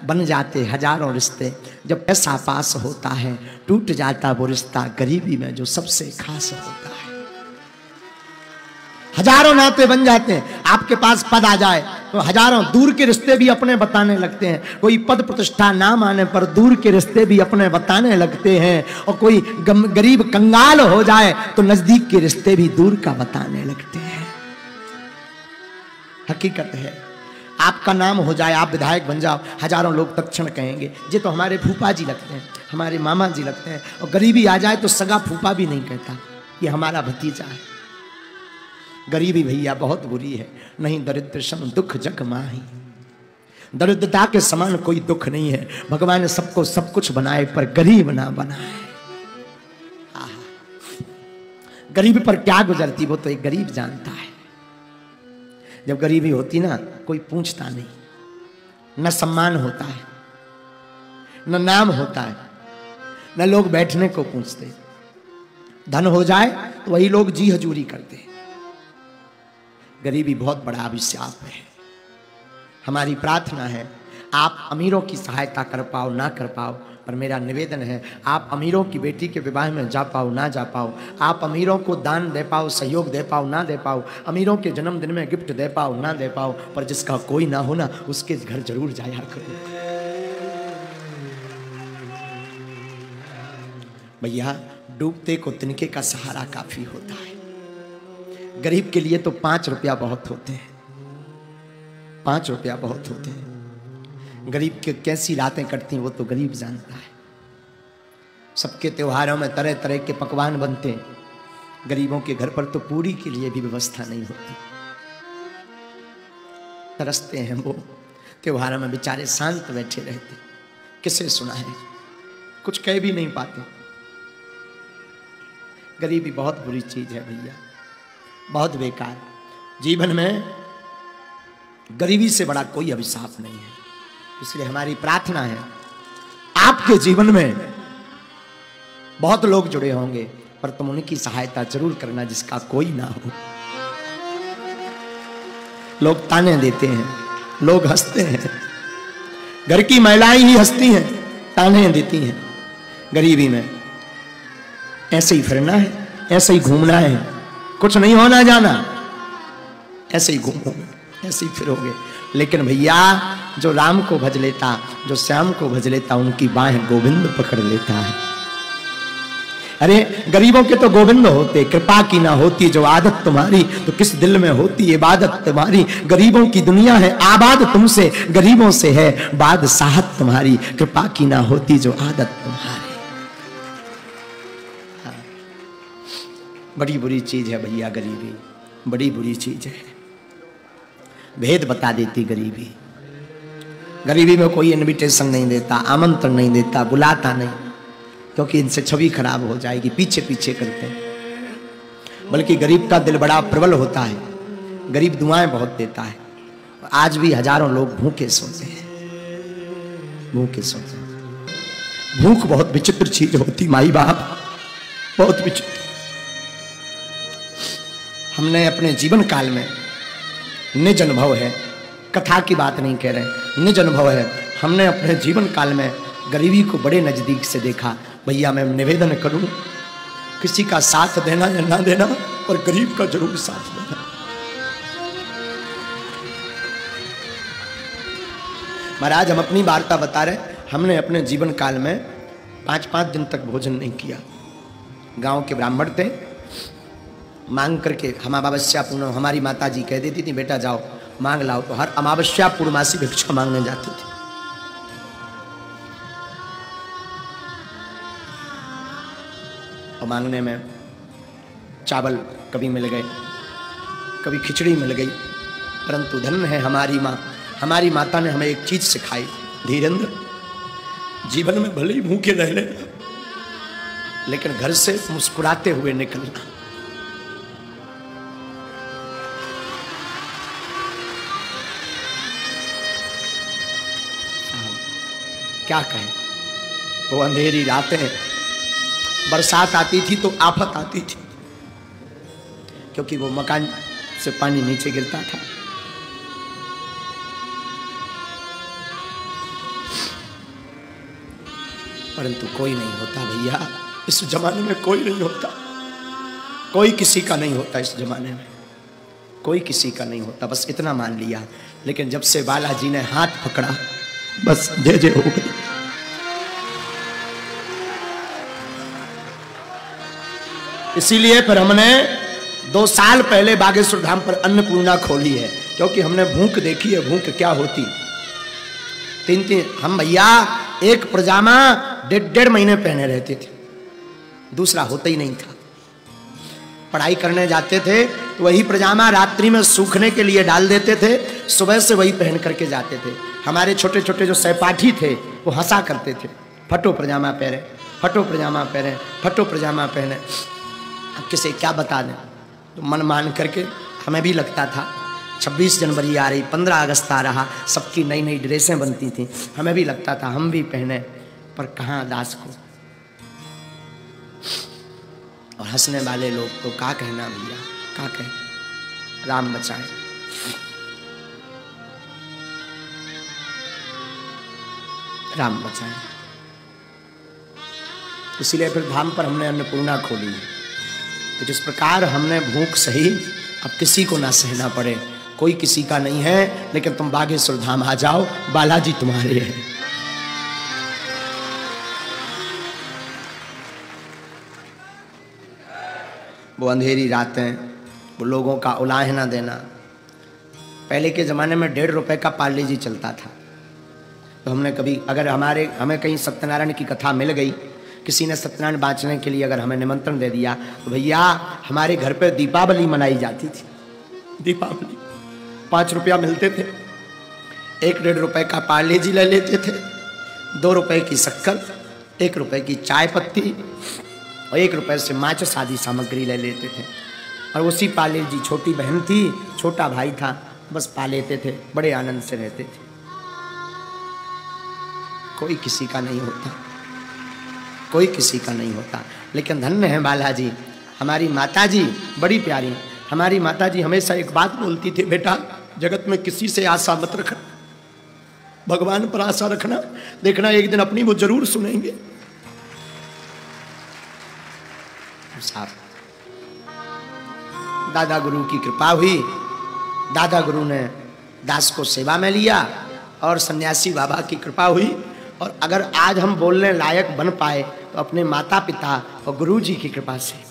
बन जाते हजारों रिश्ते, जब पैसा पास होता है टूट जाता वो रिश्ता गरीबी में जो सबसे खास होता है। हजारों नाते बन जाते हैं, आपके पास पद आ जाए तो हजारों दूर के रिश्ते भी अपने बताने लगते हैं। कोई पद प्रतिष्ठा नाम आने पर दूर के रिश्ते भी अपने बताने लगते हैं, और कोई गरीब कंगाल हो जाए तो नजदीक के रिश्ते भी दूर का बताने लगते हैं। हकीकत है, आपका नाम हो जाए, आप विधायक बन जाओ, हजारों लोग तत्क्षण कहेंगे ये तो हमारे फूफा जी लगते हैं, हमारे मामा जी लगते हैं। और गरीबी आ जाए तो सगा फूफा भी नहीं कहता, ये हमारा भतीजा है। गरीबी भैया बहुत बुरी है, नहीं दरिद्र सम दुख जग माही। दरिद्रता के समान कोई दुख नहीं है। भगवान ने सबको सब कुछ बनाए पर गरीब ना बनाए। गरीबी पर क्या गुजरती वो तो एक गरीब जानता है। जब गरीबी होती ना, कोई पूछता नहीं, न सम्मान होता है, न नाम होता है, न लोग बैठने को पूछते। धन हो जाए तो वही लोग जी हजूरी करते। गरीबी बहुत बड़ा अभिशाप है। हमारी प्रार्थना है आप अमीरों की सहायता कर पाओ ना कर पाओ, पर मेरा निवेदन है आप अमीरों की बेटी के विवाह में जा पाओ ना जा पाओ, आप अमीरों को दान दे पाओ, सहयोग दे पाओ ना दे पाओ, अमीरों के जन्मदिन में गिफ्ट दे पाओ ना दे पाओ, पर जिसका कोई ना हो ना उसके घर जरूर जाया करो। भैया डूबते को तिनके का सहारा काफी होता है। गरीब के लिए तो 5 रुपया बहुत होते हैं, 5 रुपया बहुत होते हैं। गरीब के कैसी रातें कटती हैं वो तो गरीब जानता है। सबके त्योहारों में तरह तरह के पकवान बनते हैं, गरीबों के घर पर तो पूरी के लिए भी व्यवस्था नहीं होती। तरसते हैं वो, त्योहारों में बेचारे शांत बैठे रहते, किसे सुना है, कुछ कह भी नहीं पाते। गरीबी बहुत बुरी चीज है भैया, बहुत बेकार। जीवन में गरीबी से बड़ा कोई अभिशाप नहीं है। इसलिए हमारी प्रार्थना है आपके जीवन में बहुत लोग जुड़े होंगे, पर तुम उनकी सहायता जरूर करना जिसका कोई ना हो। लोग ताने देते हैं, लोग हंसते हैं, घर की महिलाएं ही हंसती हैं, ताने देती हैं। गरीबी में ऐसे ही फिरना है, ऐसे ही घूमना है, कुछ नहीं होना जाना, ऐसे ही घूमोगे, ऐसे ही फिरोगे। लेकिन भैया जो राम को भज लेता, जो श्याम को भज लेता, उनकी बाहें गोविंद पकड़ लेता है। अरे गरीबों के तो गोविंद होते, कृपा की ना होती जो आदत तुम्हारी, तो किस दिल में होती इबादत तुम्हारी। गरीबों की दुनिया है आबाद तुमसे, गरीबों से है बादशाहत तुम्हारी, कृपा की ना होती जो आदत तुम्हारी। बड़ी बुरी चीज है भैया गरीबी, बड़ी बुरी चीज है। भेद बता देती गरीबी। गरीबी में कोई इनविटेशन नहीं देता, आमंत्रण नहीं देता, बुलाता नहीं, क्योंकि इनसे छवि खराब हो जाएगी, पीछे पीछे करते हैं। बल्कि गरीब का दिल बड़ा प्रबल होता है, गरीब दुआएं बहुत देता है। आज भी हजारों लोग भूखे सोते हैं, भूखे सोते हैं। भूख बहुत विचित्र चीज होती माई बाप, बहुत विचित्र। हमने अपने जीवन काल में निज अनुभव है, कथा की बात नहीं कह रहे, निज अनुभव है। हमने अपने जीवन काल में गरीबी को बड़े नजदीक से देखा। भैया मैं निवेदन करूं, किसी का साथ देना या ना देना, पर गरीब का जरूर साथ देना। महाराज हम अपनी वार्ता बता रहे, हमने अपने जीवन काल में 5-5 दिन तक भोजन नहीं किया। गांव के ब्राह्मण थे, मांग करके हम अमावस्या पूर्ण, हमारी माता जी कह देती थी बेटा जाओ मांग लाओ, तो हर अमावस्या पूर्णमासी भिक्षा मांगने जाती थी। और मांगने में चावल कभी मिल गए, कभी खिचड़ी मिल गई, परंतु धन है हमारी माँ। हमारी माता ने हमें एक चीज सिखाई, धीरेन्द्र जीवन में भले ही भूखे रह लेना, लेकिन घर से मुस्कुराते हुए निकलना। क्या कहें, वो अंधेरी रातें, बरसात आती थी तो आफत आती थी, क्योंकि वो मकान से पानी नीचे गिरता था। परंतु कोई नहीं होता भैया, इस जमाने में कोई नहीं होता, कोई किसी का नहीं होता, इस जमाने में कोई किसी का नहीं होता। बस इतना मान लिया। लेकिन जब से बालाजी ने हाथ पकड़ा, बस जय जय हो गई। इसीलिए फिर हमने 2 साल पहले बागेश्वर धाम पर अन्नपूर्णा खोली है, क्योंकि हमने भूख देखी है, भूख क्या होती। 3 हम भैया एक पजामा 1.5 महीने पहने रहते थे, दूसरा होता ही नहीं था। पढ़ाई करने जाते थे तो वही पजामा रात्रि में सूखने के लिए डाल देते थे, सुबह से वही पहन करके जाते थे। हमारे छोटे छोटे जो सहपाठी थे वो हंसा करते थे, फटो पजामा पहने, फटो पजामा पहने, फटो पजामा पहने। अब किसे क्या बता दें, तो मन मान करके हमें भी लगता था 26 जनवरी आ रही, 15 अगस्त आ रहा, सबकी नई नई ड्रेसें बनती थी, हमें भी लगता था हम भी पहने, पर कहाँ दास को। और हंसने वाले लोग तो क्या कहना भैया, क्या कहें, राम बचाए। राम बचाए। इसीलिए फिर धाम पर हमने अन्नपूर्णा खोली है कि जिस प्रकार हमने भूख सही, अब किसी को ना सहना पड़े। कोई किसी का नहीं है, लेकिन तुम बागेश्वर धाम आ जाओ, बालाजी तुम्हारे हैं। वो अंधेरी रातें, वो लोगों का उलाहना देना। पहले के ज़माने में 1.5 रुपए का पार्ले जी चलता था, तो हमने कभी अगर हमें कहीं सत्यनारायण की कथा मिल गई, किसी ने सत्यनारायण बाँचने के लिए अगर हमें निमंत्रण दे दिया, तो भैया हमारे घर पर दीपावली मनाई जाती थी। दीपावली 5 रुपया मिलते थे, 1-1.5 रुपए का पार्ले जी ले लेते थे, 2 रुपए की शक्कर, 1 रुपए की चाय पत्ती और 1 रुपए से माचिस आदि सामग्री ले लेते थे। और उसी पाले जी, छोटी बहन थी, छोटा भाई था, बस पा लेते थे, बड़े आनंद से रहते थे। कोई किसी का नहीं होता, कोई किसी का नहीं होता। लेकिन धन्य है बालाजी, हमारी माता जी बड़ी प्यारी। हमारी माता जी हमेशा एक बात बोलती थी, बेटा जगत में किसी से आशा मत रखना, भगवान पर आशा रखना, देखना एक दिन अपनी वो जरूर सुनेंगे। साहब दादा गुरु की कृपा हुई, दादा गुरु ने दास को सेवा में लिया और सन्यासी बाबा की कृपा हुई। और अगर आज हम बोलने लायक बन पाए तो अपने माता पिता और गुरु जी की कृपा से।